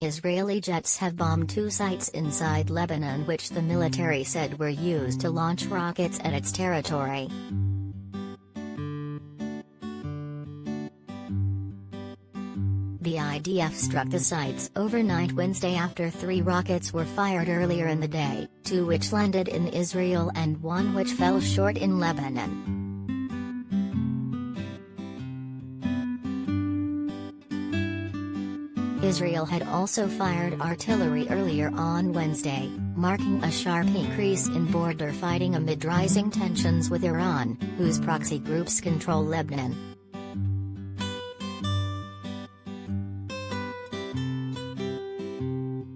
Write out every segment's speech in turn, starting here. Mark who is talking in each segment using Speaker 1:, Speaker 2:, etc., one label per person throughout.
Speaker 1: Israeli jets have bombed two sites inside Lebanon which the military said were used to launch rockets at its territory. The IDF struck the sites overnight Wednesday after 3 rockets were fired earlier in the day, 2 which landed in Israel and 1 which fell short in Lebanon. Israel had also fired artillery earlier on Wednesday, marking a sharp increase in border fighting amid rising tensions with Iran, whose proxy groups control Lebanon.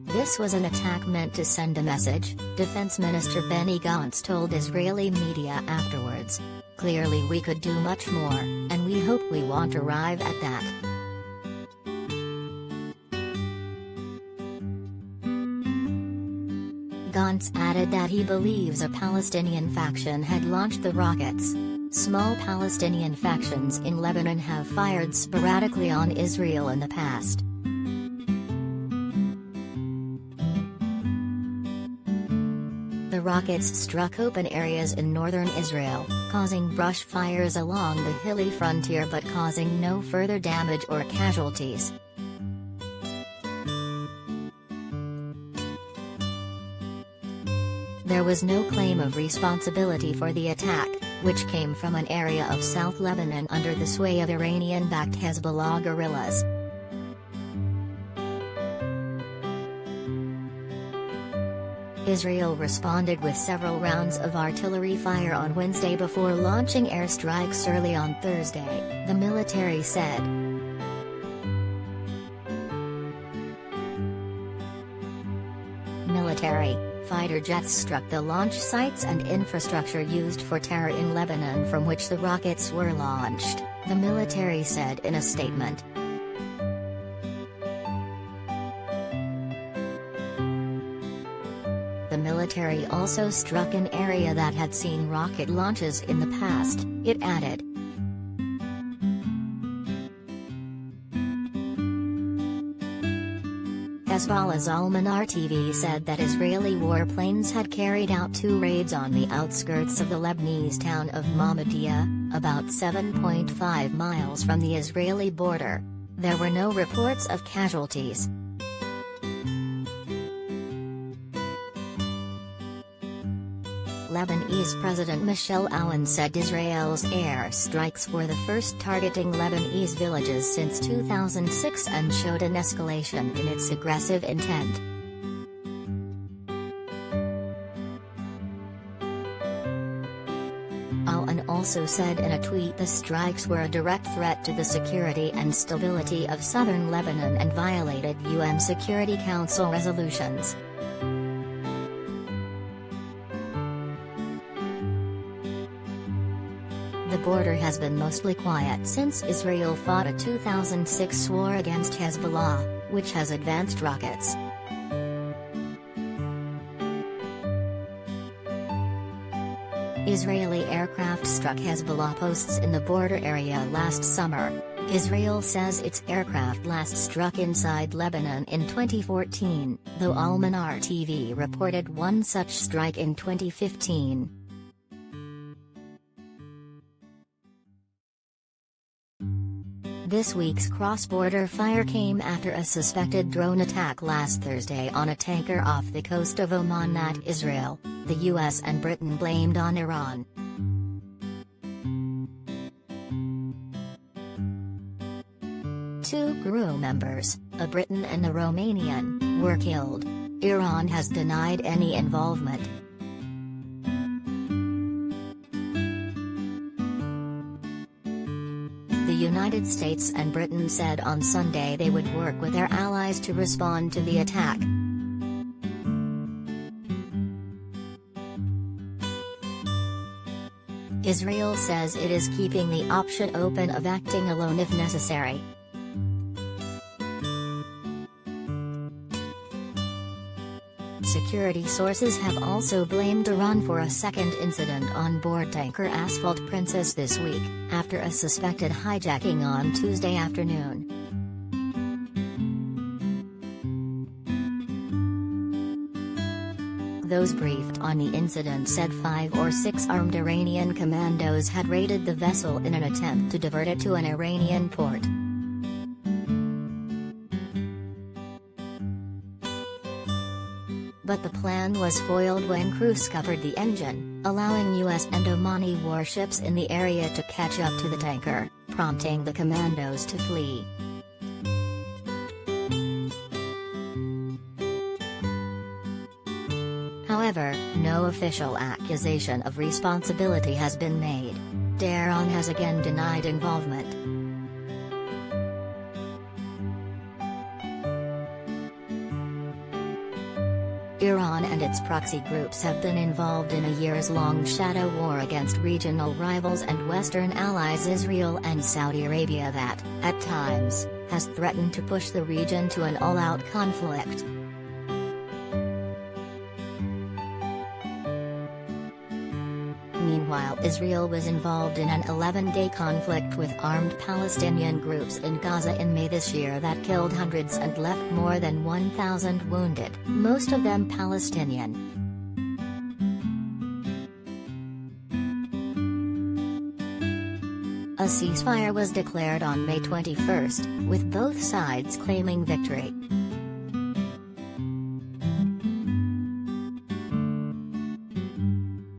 Speaker 1: This was an attack meant to send a message, Defense Minister Benny Gantz told Israeli media afterwards. Clearly we could do much more, and we hope we won't arrive at that. Gantz added that he believes a Palestinian faction had launched the rockets. Small Palestinian factions in Lebanon have fired sporadically on Israel in the past. The rockets struck open areas in northern Israel, causing brush fires along the hilly frontier but causing no further damage or casualties. There was no claim of responsibility for the attack, which came from an area of South Lebanon under the sway of Iranian-backed Hezbollah guerrillas. Israel responded with several rounds of artillery fire on Wednesday before launching airstrikes early on Thursday, the military said. Military fighter jets struck the launch sites and infrastructure used for terror in Lebanon from which the rockets were launched, the military said in a statement. The military also struck an area that had seen rocket launches in the past, it added. Hezbollah's Al-Manar TV said that Israeli warplanes had carried out 2 raids on the outskirts of the Lebanese town of Mahmudiyah, about 7.5 miles from the Israeli border. There were no reports of casualties. Lebanese President Michel Aoun said Israel's airstrikes were the first targeting Lebanese villages since 2006 and showed an escalation in its aggressive intent. Aoun also said in a tweet the strikes were a direct threat to the security and stability of southern Lebanon and violated UN Security Council resolutions. The border has been mostly quiet since Israel fought a 2006 war against Hezbollah, which has advanced rockets. Israeli aircraft struck Hezbollah posts in the border area last summer. Israel says its aircraft last struck inside Lebanon in 2014, though Al-Manar TV reported one such strike in 2015. This week's cross-border fire came after a suspected drone attack last Thursday on a tanker off the coast of Oman that Israel, the US and Britain blamed on Iran. Two crew members, a Briton and a Romanian, were killed. Iran has denied any involvement. The United States and Britain said on Sunday they would work with their allies to respond to the attack. Israel says it is keeping the option open of acting alone if necessary. Security sources have also blamed Iran for a second incident on board tanker Asphalt Princess this week, after a suspected hijacking on Tuesday afternoon. Those briefed on the incident said 5 or 6 armed Iranian commandos had raided the vessel in an attempt to divert it to an Iranian port. But the plan was foiled when crews scuppered the engine, allowing U.S. and Omani warships in the area to catch up to the tanker, prompting the commandos to flee. However, no official accusation of responsibility has been made. Tehran has again denied involvement. Iran and its proxy groups have been involved in a years-long shadow war against regional rivals and Western allies Israel and Saudi Arabia that, at times, has threatened to push the region to an all-out conflict. Meanwhile, Israel was involved in an 11-day conflict with armed Palestinian groups in Gaza in May this year that killed hundreds and left more than 1,000 wounded, most of them Palestinian. A ceasefire was declared on May 21, with both sides claiming victory.